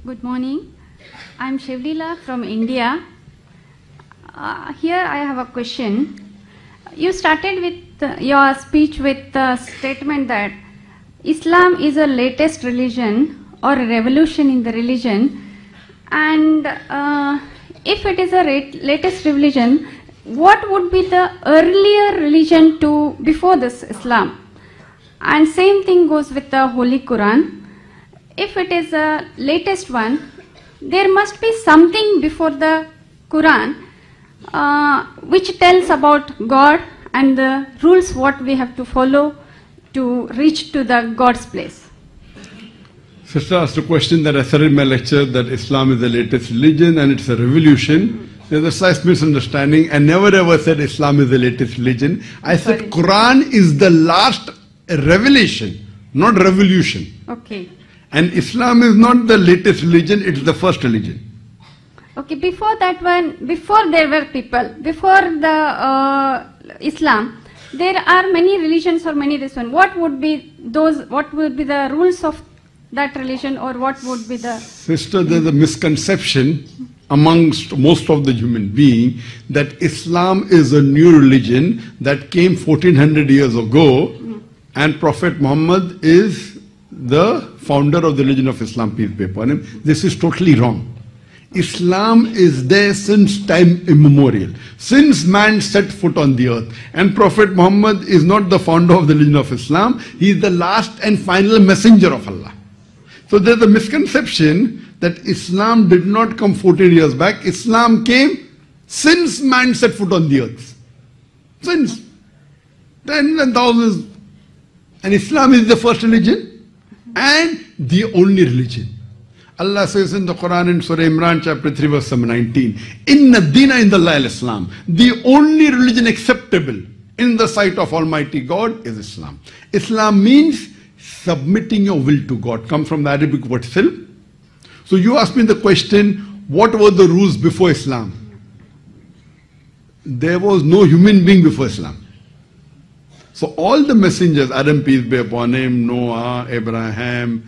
Good morning. I'm Shivlila from India. Here I have a question. You started with your speech with the statement that Islam is a latest religion or a revolution in the religion, and if it is a latest religion, what would be the earlier religion to before this Islam? And same thing goes with the Holy Quran. If it is a latest one, there must be something before the Quran which tells about God and the rules what we have to follow to reach to the God's place. Sister asked a question that I said in my lecture, that Islam is the latest religion and it's a revolution. There's a slight misunderstanding. I never ever said Islam is the latest religion. I said Quran is the last revelation, not revolution. Okay. And Islam is not the latest religion, it's the first religion. Okay, before that one, before there were people, before the Islam, there are many religions or many this one. What would be those, what would be the rules of that religion, or what would be the... Sister, there's a misconception amongst most of the human being that Islam is a new religion that came 1400 years ago and Prophet Muhammad is the founder of the religion of Islam, peace be upon him. This is totally wrong. Islam is there since time immemorial, since man set foot on the earth. And Prophet Muhammad is not the founder of the religion of Islam, he is the last and final messenger of Allah. So there's a misconception that Islam did not come 14 years back. Islam came since man set foot on the earth. Since tens and thousands. And Islam is the first religion and the only religion. Allah says in the Quran in Surah Imran chapter 3 verse 19, Inna Dina Indallahi al-Islam. The only religion acceptable in the sight of Almighty God is Islam. Islam means submitting your will to God. Comes from the Arabic word silm. So you asked me the question, what were the rules before Islam? There was no human being before Islam. So all the messengers, Adam peace be upon him, Noah, Abraham,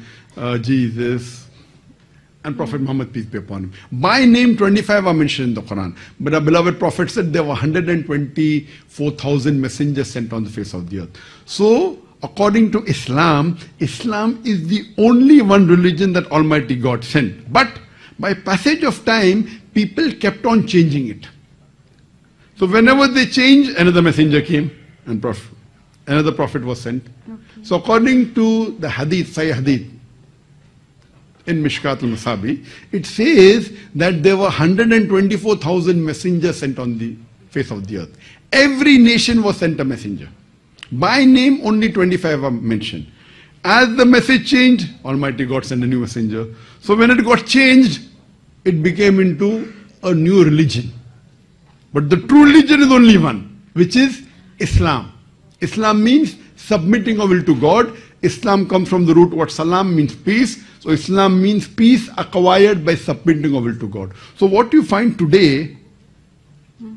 Jesus, and Prophet Muhammad peace be upon him. By name 25 are mentioned in the Quran. But our beloved Prophet said there were 124,000 messengers sent on the face of the earth. So according to Islam, Islam is the only one religion that Almighty God sent. But by passage of time, people kept on changing it. So whenever they changed, another messenger came and another prophet was sent. Okay. So according to the hadith, Sahih hadith, in Mishkat al-Masabi, it says that there were 124,000 messengers sent on the face of the earth. Every nation was sent a messenger. By name, only 25 are mentioned. As the message changed, Almighty God sent a new messenger. So when it got changed, it became into a new religion. But the true religion is only one, which is Islam. Islam means submitting our will to God. Islam comes from the root word salam, means peace. So Islam means peace acquired by submitting our will to God. So what you find today,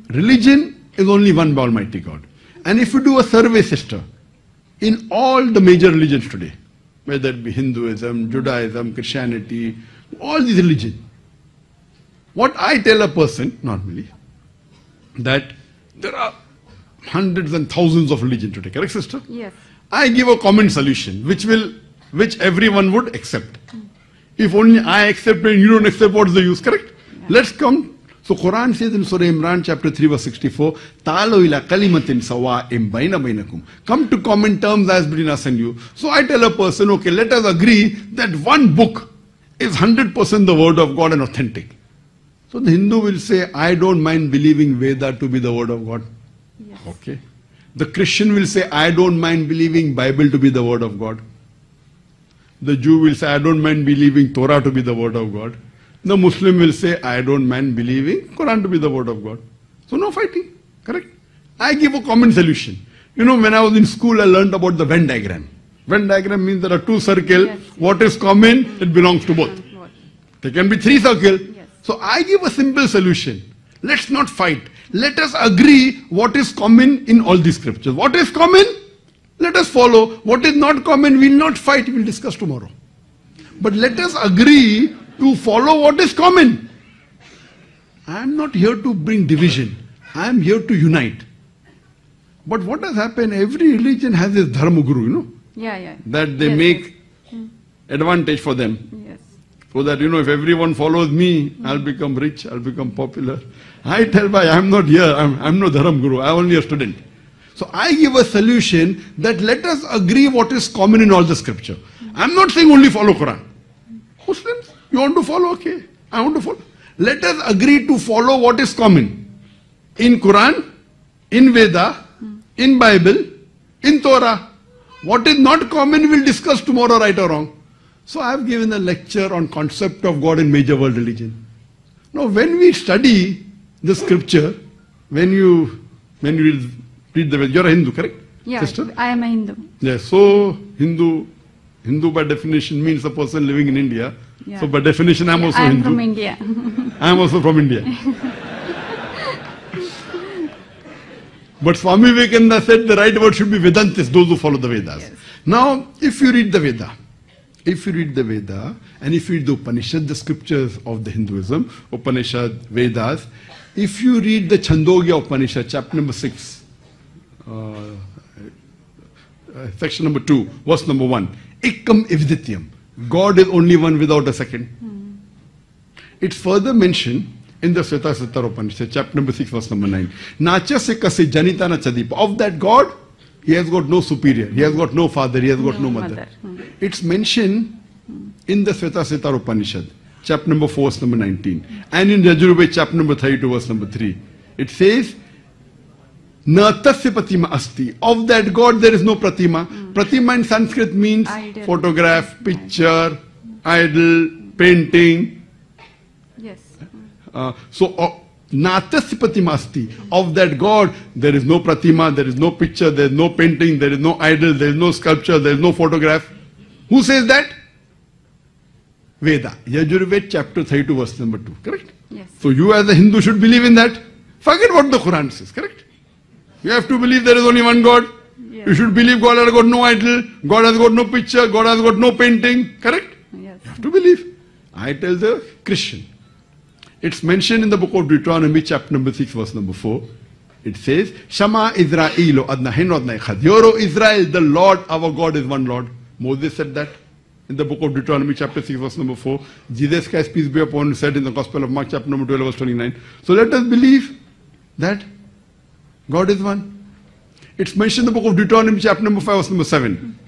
religion is only one by Almighty God. And if you do a survey, sister, in all the major religions today, whether it be Hinduism, Judaism, Christianity, all these religions, what I tell a person, normally, that there are hundreds and thousands of religions today, correct, sister? Yes. I give a common solution, which everyone would accept. If only I accept and you don't accept, what's the use, correct? Yeah. Let's come. So Quran says in Surah Imran chapter 3 verse 64, Ta'alu ila kalimatin sawa'im baina bainakum. Come to common terms as between us and you. So I tell a person, okay, let us agree that one book is 100% the word of God and authentic. So the Hindu will say, I don't mind believing Veda to be the word of God. Yes. Okay. The Christian will say, I don't mind believing Bible to be the word of God. The Jew will say, I don't mind believing Torah to be the word of God. The Muslim will say, I don't mind believing Quran to be the word of God. So no fighting, correct? I give a common solution. You know, when I was in school, I learned about the Venn diagram. Venn diagram means there are two circles. Yes. What is common, it belongs to both. There can be three circles. Yes. So I give a simple solution. Let's not fight. Let us agree what is common in all these scriptures. What is common? Let us follow. What is not common, we will not fight, we will discuss tomorrow. But let us agree to follow what is common. I am not here to bring division. I am here to unite. But what has happened, every religion has its dharma guru, you know, Yeah. that they Yes, make advantage for them. Yes. So that, you know, if everyone follows me, I'll become rich, I'll become popular. I tell by I'm not here, I'm no dharma guru, I'm only a student. So I give a solution that let us agree what is common in all the scripture. I'm not saying only follow Quran. Muslims, you want to follow? Okay, I want to follow. Let us agree to follow what is common. In Quran, in Veda, in Bible, in Torah. What is not common we'll discuss tomorrow, right or wrong. So I have given a lecture on concept of God in major world religion. Now when we study the scripture, when you read the Veda, you're a Hindu, correct? Yeah, Sister? I am a Hindu. Yes, so Hindu by definition means a person living in India. Yeah. So by definition I'm also I am Hindu. from India. I am also from India. But Swami Vivekananda said the right word should be Vedantis, those who follow the Vedas. Yes. Now, if you read the Veda, and if you read the Upanishad, the scriptures of the Hinduism, Upanishad, Vedas, if you read the Chandogya Upanishad, chapter number 6, section number 2, verse number 1, Ekam Ivdityam, God is only one without a second. It's further mentioned in the Svetasvatara Upanishad, chapter number 6, verse number 9. Nacha se kase janita na chadipa. Of that God, he has got no superior, he has got no father, he has got no mother. It's mentioned in the Svetasvatara Upanishad, chapter number 4, verse number 19. And in Yajurveda, chapter number 32, verse number 3. It says, Na tasya pratima asti. Of that God there is no pratima. Pratima in Sanskrit means Idol. photograph, picture, idol, painting. Yes. Natasya pratima asti. Of that God there is no pratima, there is no picture, there is no painting, there is no idol, there is no sculpture, there is no photograph. Who says that? Veda. Yajurveda chapter 32 verse number 2. Correct? Yes. So you as a Hindu should believe in that. Forget what the Quran says. Correct? You have to believe there is only one God. Yes. You should believe God has got no idol, God has got no picture, God has got no painting. Correct? Yes. You have to believe. I tell the Christian. It's mentioned in the book of Deuteronomy, chapter number 6, verse number 4. It says, Shama Israelo adna heno adna echad. Hear, O Israel, the Lord our God is one Lord. Moses said that in the book of Deuteronomy, chapter 6, verse number 4. Jesus Christ, peace be upon him, said in the Gospel of Mark, chapter number 12, verse 29. So let us believe that God is one. It's mentioned in the book of Deuteronomy, chapter number 5, verse number 7.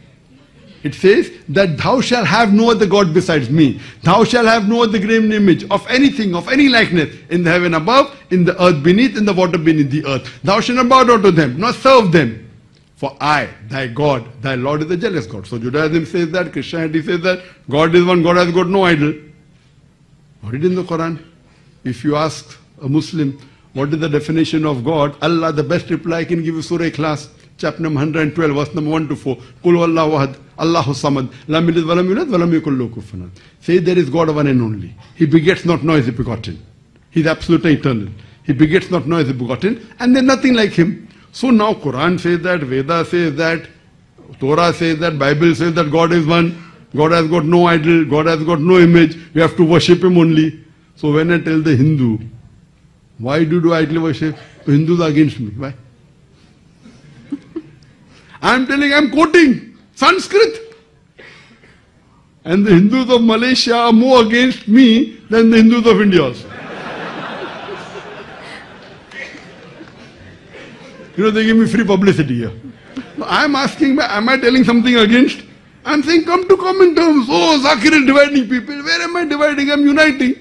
It says that thou shalt have no other God besides me. Thou shalt have no other graven image of anything, of any likeness, in the heaven above, in the earth beneath, in the water beneath the earth. Thou shalt not bow down to them, nor serve them. For I, thy God, thy Lord is a jealous God. So Judaism says that, Christianity says that, God is one, God has got no idol. What is in the Quran? If you ask a Muslim, what is the definition of God? Allah, the best reply I can give you, Surah Ikhlas, chapter number 112, verse number 1 to 4. Kul huwallahu ahad, Allahu samad, lam yalid walam yulad, walam yakul lahu kufuwan ahad. Say there is God one and only. He begets not, nor is he begotten. He is absolute and eternal. He begets not, nor is he begotten, and there is nothing like him. So now Quran says that, Veda says that, Torah says that, Bible says that God is one. God has got no idol, God has got no image. We have to worship him only. So when I tell the Hindu, why do you do idol worship? Hindus are against me. Why? I am telling, I am quoting Sanskrit. And the Hindus of Malaysia are more against me than the Hindus of India also. You know, they give me free publicity here. I am asking, am I telling something against? I am saying, come to common terms. Oh, Zakir is dividing people. Where am I dividing? I am uniting.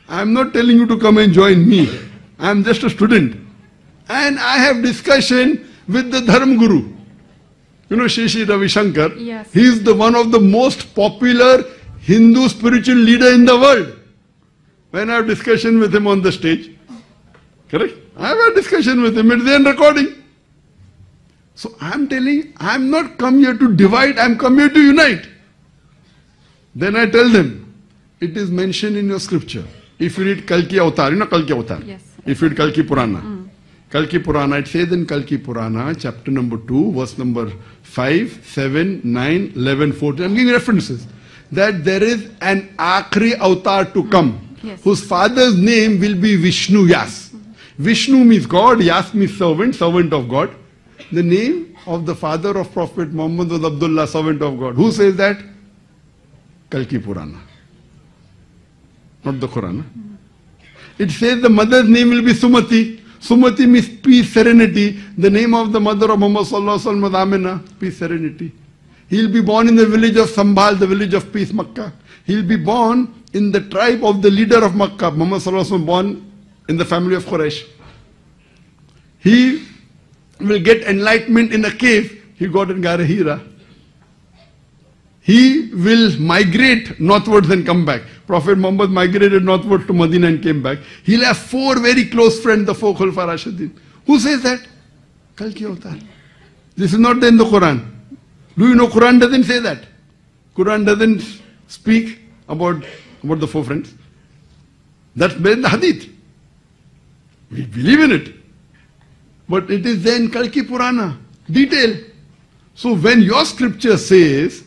I am not telling you to come and join me. I am just a student. And I have discussion with the Dharma Guru. You know, Shri Ravi Shankar. Yes. He is the one of the most popular Hindu spiritual leader in the world. When I have discussion with him on the stage. Correct? I have a discussion with him. It's there in recording. So I am telling, I am not come here to divide, I am come here to unite. Then I tell them, it is mentioned in your scripture. If you read Kalki Avatar, you know Kalki Avatar? Yes. If you read Kalki Purana. Kalki Purana, it says in Kalki Purana, chapter number 2, verse number 5, 7, 9, 11, 14. I am giving references. that there is an Akhri avatar to come, Yes. whose father's name will be Vishnu Yas. Vishnu means God, Yas means servant, servant of God. The name of the father of Prophet Muhammad was Abdullah, servant of God. Who says that? Kalki Purana. Not the Quran. It says the mother's name will be Sumati. Sumati means peace, serenity. The name of the mother of Muhammad Sallallahu Alaihi Wasallam was Amina, peace, serenity. He'll be born in the village of Sambhal, the village of peace, Makkah. He'll be born in the tribe of the leader of Makkah. Muhammad Sallallahu Alaihi Wasallam born in the family of Quraysh. He will get enlightenment in a cave. He got in Gara Hira. He will migrate northwards and come back. Prophet Muhammad migrated northwards to Medina and came back. He'll have 4 very close friends, the 4 Khulafa Rashidin. Who says that? Kalki Avatar. This is not in the Quran. Do you know Quran doesn't say that? Quran doesn't speak about the 4 friends. That's in the Hadith. We believe in it. But it is then Kalki Purana. Detail. So when your scripture says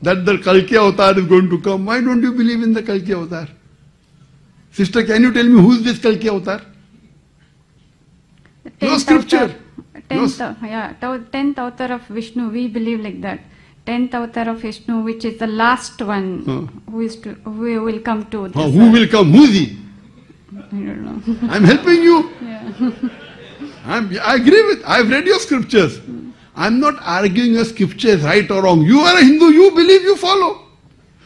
that the Kalki Avatar is going to come, why don't you believe in the Kalki Avatar? Sister, can you tell me who is this Kalki Avatar? Your scripture. 10th avatar of Vishnu, we believe like that. 10th avatar of Vishnu, which is the last one, who will come to this. Who will come? Who is he? I don't know. I'm helping you. Yeah. I agree with, I've read your scriptures. I'm not arguing your scriptures right or wrong. You are a Hindu, you believe, you follow.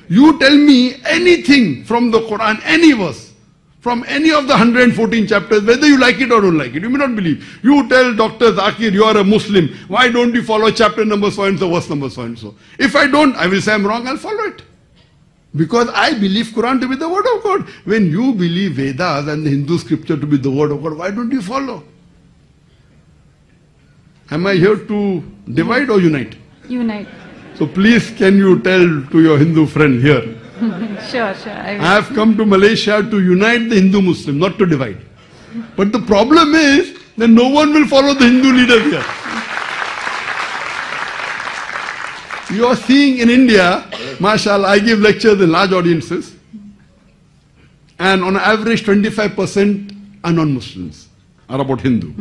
You tell me anything from the Quran, any verse, from any of the 114 chapters, whether you like it or don't like it. You may not believe. You tell Dr. Zakir, you are a Muslim. Why don't you follow chapter number so and so, verse number so and so? If I don't, I will say I'm wrong, I'll follow it. Because I believe Quran to be the word of God. When you believe Vedas and the Hindu scripture to be the word of God, why don't you follow? Am I here to divide or unite? Unite. So please can you tell to your Hindu friend here, Sure. I have come to Malaysia to unite the Hindu Muslim, not to divide. But the problem is that no one will follow the Hindu leaders here. You are seeing in India, mashallah, I give lectures in large audiences, and on average 25% are non-Muslims, are about Hindu.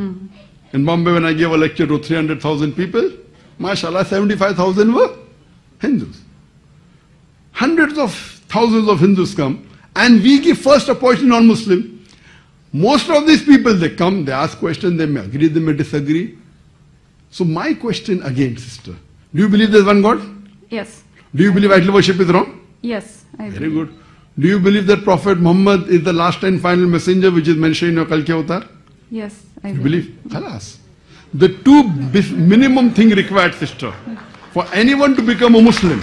In Bombay, when I gave a lecture to 300,000 people, mashallah, 75,000 were Hindus. Hundreds of thousands of Hindus come, and we give first opportunity non-Muslim. Most of these people, they come, they ask questions, they may agree, they may disagree. So my question again, sister, do you believe there is one God? Yes. Do you believe idol worship is wrong? Yes. I Very good. Do you believe that Prophet Muhammad is the last and final messenger which is mentioned in your Kalki Avatar? Yes. I You believe? Khalas. The two minimum thing required, sister, for anyone to become a Muslim,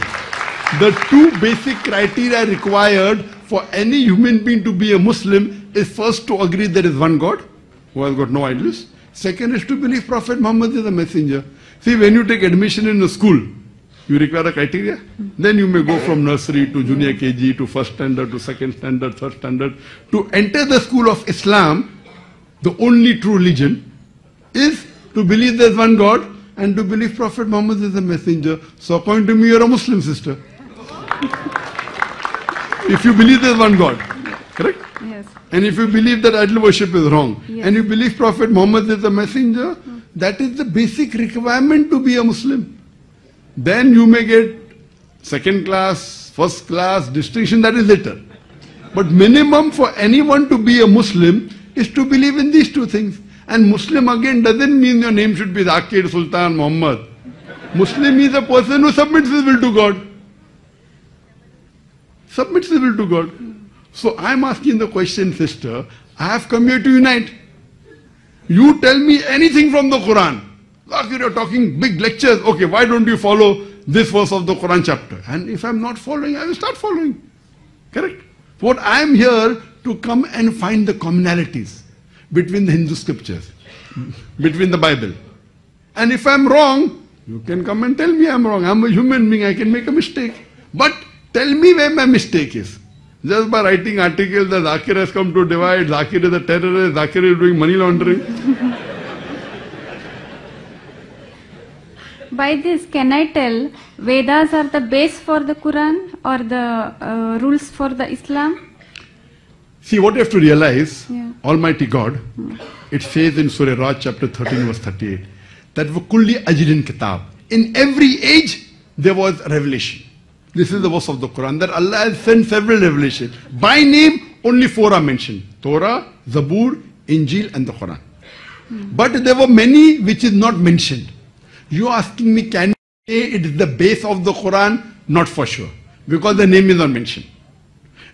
the 2 basic criteria required for any human being to be a Muslim is first to agree there is one God, who has got no idols. Second is to believe Prophet Muhammad is a messenger. See, when you take admission in a school, you require a criteria. Then you may go from nursery to junior KG to first standard to second standard, third standard. To enter the school of Islam, the only true religion is to believe there is one God and to believe Prophet Muhammad is a messenger. So according to me, you are a Muslim, sister. If you believe there is one God, correct? Yes. And if you believe that idol worship is wrong, Yes. and you believe Prophet Muhammad is a messenger, that is the basic requirement to be a Muslim. Then you may get second class, first class, distinction, that is later. But minimum for anyone to be a Muslim is to believe in these 2 things. And Muslim again doesn't mean your name should be Zakir, Sultan, Muhammad. Muslim is a person who submits his will to God. Submits his will to God. So I'm asking the question, sister, I have come here to unite. You tell me anything from the Quran. Zakir, you're talking big lectures. Okay, why don't you follow this verse of the Quran chapter? And if I'm not following, I will start following. Correct? What I am here to come and find the commonalities between the Hindu scriptures, between the Bible. And if I'm wrong, you can come and tell me I'm wrong. I'm a human being, I can make a mistake. But tell me where my mistake is. Just by writing articles that Zakir has come to divide, Zakir is a terrorist, Zakir is doing money laundering. By this, can I tell Vedas are the base for the Quran or the rules for the Islam? See, what you have to realize, Yeah. Almighty God, it says in Surah Raj chapter 13 verse 38, that وَكُلِّ أَجْرٍ kitab. In every age, there was revelation. This is the verse of the Quran, that Allah has sent several revelations. By name, only 4 are mentioned. Torah, Zabur, Injil and the Quran. But there were many which is not mentioned. You are asking me, can you say it is the base of the Quran? Not for sure, because the name is not mentioned.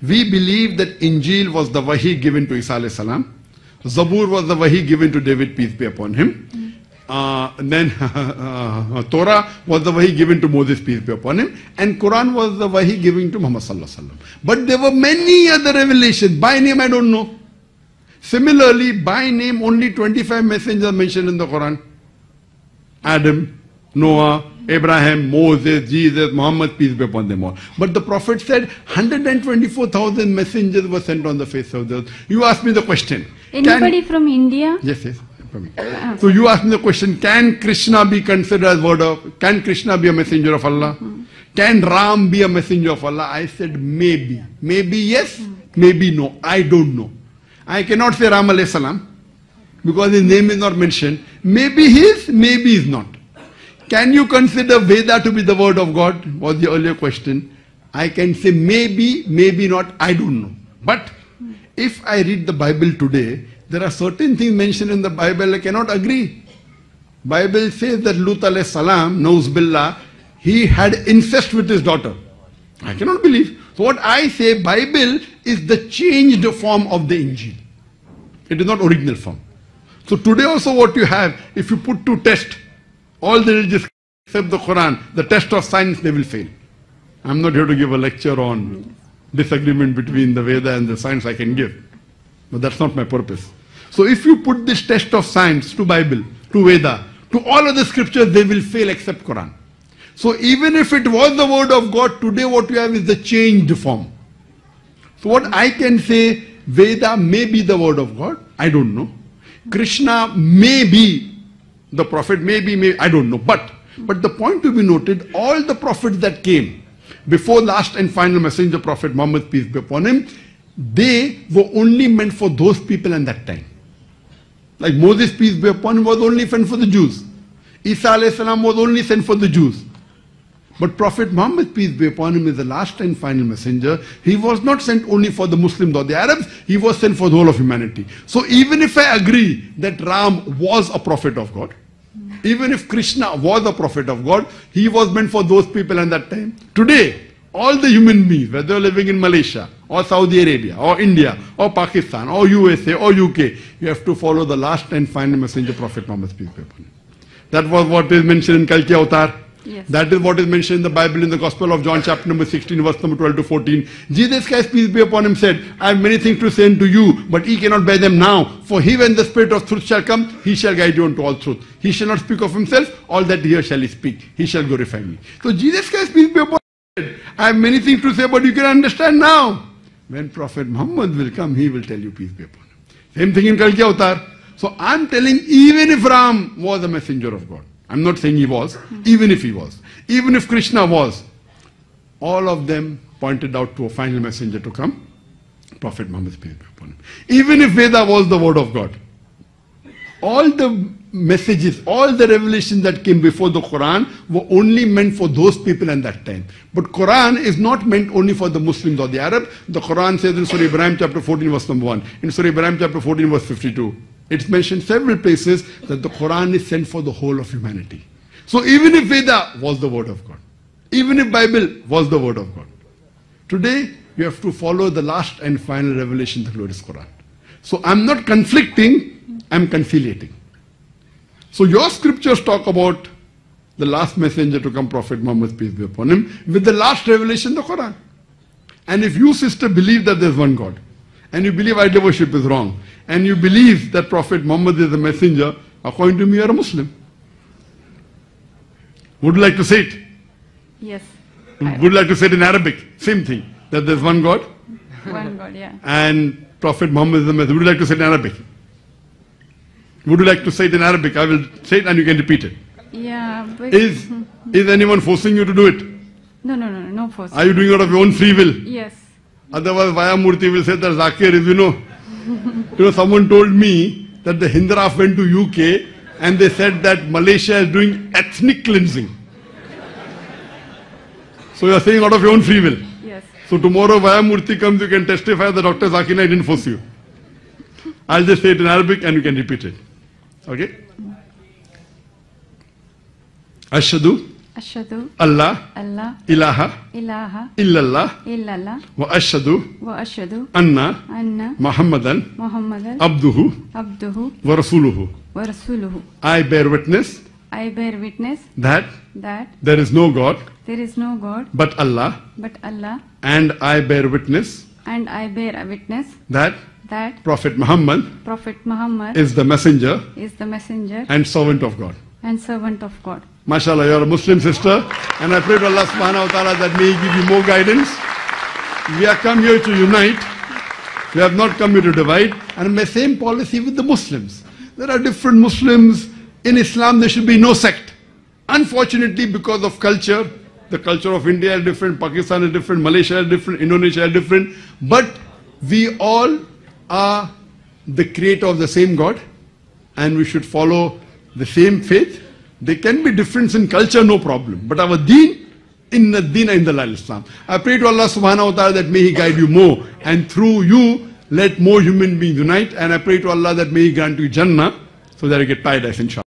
We believe that Injil was the wahi given to Isa alayhi salam. Zabur was the wahi given to David, peace be upon him. Then Torah was the wahi given to Moses, peace be upon him. And Quran was the wahi given to Muhammad sallallahu alaihi wasallam. But there were many other revelations. By name I don't know. Similarly, by name only 25 messengers are mentioned in the Quran. Adam, Noah, Abraham, Moses, Jesus, Muhammad, peace be upon them all. But the Prophet said 124,000 messengers were sent on the face of the earth. You ask me the question. Anybody from India? Yes, yes. So you ask me the question, can Krishna be considered as word of, can Krishna be a messenger of Allah? Can Ram be a messenger of Allah? I said maybe. Maybe yes, maybe no. I don't know. I cannot say Ram alayhi salam because his name is not mentioned. Maybe he is, maybe he is not. Can you consider Veda to be the word of God? Was the earlier question. I can say maybe, maybe not. I don't know. But if I read the Bible today, there are certain things mentioned in the Bible I cannot agree. Bible says that Lut alayhi salam, Nauz billah, he had incest with his daughter. I cannot believe. So what I say, Bible is the changed form of the Injil. It is not original form. So today also what you have, if you put to test all the religious except the Quran, the test of science, they will fail. I'm not here to give a lecture on disagreement between the Veda and the science. I can give, but that's not my purpose. So if you put this test of science to Bible, to Veda, to all other scriptures, they will fail except Quran. So even if it was the word of God, today what you have is the changed form. So what I can say, Veda may be the word of God, I don't know. Krishna may be the prophet, maybe, I don't know. But the point to be noted, all the prophets that came before last and final messenger, Prophet Muhammad, peace be upon him, they were only meant for those people in that time. Like Moses, peace be upon him, was only sent for the Jews. Isa alayhi salam was only sent for the Jews. But Prophet Muhammad, peace be upon him, is the last and final messenger. He was not sent only for the Muslims or the Arabs, he was sent for the whole of humanity. So even if I agree that Ram was a prophet of God, even if Krishna was a prophet of God, he was meant for those people in that time. Today, all the human beings, whether living in Malaysia, or Saudi Arabia, or India, or Pakistan, or USA, or UK, you have to follow the last and final messenger, Prophet Muhammad, peace be upon him. That was what is mentioned in Kalki Avatar. Yes. That is what is mentioned in the Bible in the Gospel of John chapter number 16 verse number 12 to 14. Jesus Christ, peace be upon him, said, I have many things to say unto you, but ye cannot bear them now. For he, when the Spirit of truth shall come, he shall guide you unto all truth. He shall not speak of himself, all that he hears shall he speak. He shall glorify me. So Jesus Christ, peace be upon him, said, I have many things to say, but you can understand now. When Prophet Muhammad will come, he will tell you, peace be upon him. Same thing in Kalki Avatar. So I'm telling, even if Ram was a messenger of God, I'm not saying he was, even if he was, even if Krishna was, all of them pointed out to a final messenger to come, Prophet Muhammad, peace be upon him. Even if Veda was the word of God, all the messages, all the revelations that came before the Quran were only meant for those people in that time. But Quran is not meant only for the Muslims or the Arabs. The Quran says in Surah Ibrahim chapter 14 verse number 1, in Surah Ibrahim chapter 14 verse 52, it's mentioned several places that the Quran is sent for the whole of humanity. So even if Veda was the word of God, even if Bible was the word of God, today you have to follow the last and final revelation, the glorious Quran. So I'm not conflicting, I'm conciliating. So your scriptures talk about the last messenger to come, Prophet Muhammad, peace be upon him, with the last revelation, the Quran. And if you, sister, believe that there's one God, and you believe idol worship is wrong, and you believe that Prophet Muhammad is a messenger, according to me, you are a Muslim. Would you like to say it? Yes. Would you like to say it in Arabic? Same thing, that there's one God. One God, yeah. And Prophet Muhammad is a messenger. Would you like to say it in Arabic? Would you like to say it in Arabic? I will say it and you can repeat it. Yeah. But, Is anyone forcing you to do it? No force. Are you doing it out of your own free will? Yes. Otherwise, Vaya Murthy will say that Zakir is, someone told me that the Hindraf went to UK and they said that Malaysia is doing ethnic cleansing. So you are saying out of your own free will. Yes. So tomorrow Vaya Murthy comes, you can testify that Dr. Zakir Naik didn't force you. I'll just say it in Arabic and you can repeat it. Okay? Ashhadu Ashhadu Allah Allah ilaha ilaha illallah illallah wa ashhadu wa ashhadu anna anna Muhammadan Muhammadan abduhu abduhu wa rasuluhu. wa rasuluhu. I bear witness I bear witness that that there is no God there is no God but Allah, but Allah, and I bear witness and I bear a witness that that Prophet Muhammad Prophet Muhammad is the messenger is the messenger and servant of God. and servant of God. MashaAllah, you are a Muslim sister, and I pray to Allah subhanahu wa ta'ala that may He give you more guidance. We have come here to unite. We have not come here to divide. And the same policy with the Muslims. There are different Muslims. In Islam, there should be no sect. Unfortunately, because of culture, the culture of India is different, Pakistan is different, Malaysia is different, Indonesia is different. But we all are the creator of the same God, and we should follow the same faith. There can be difference in culture, no problem. But our deen, inna deena indallahil Islam. I pray to Allah subhanahu wa ta'ala that may He guide you more. And through you, let more human beings unite. And I pray to Allah that may He grant you Jannah so that you get paradise, inshallah.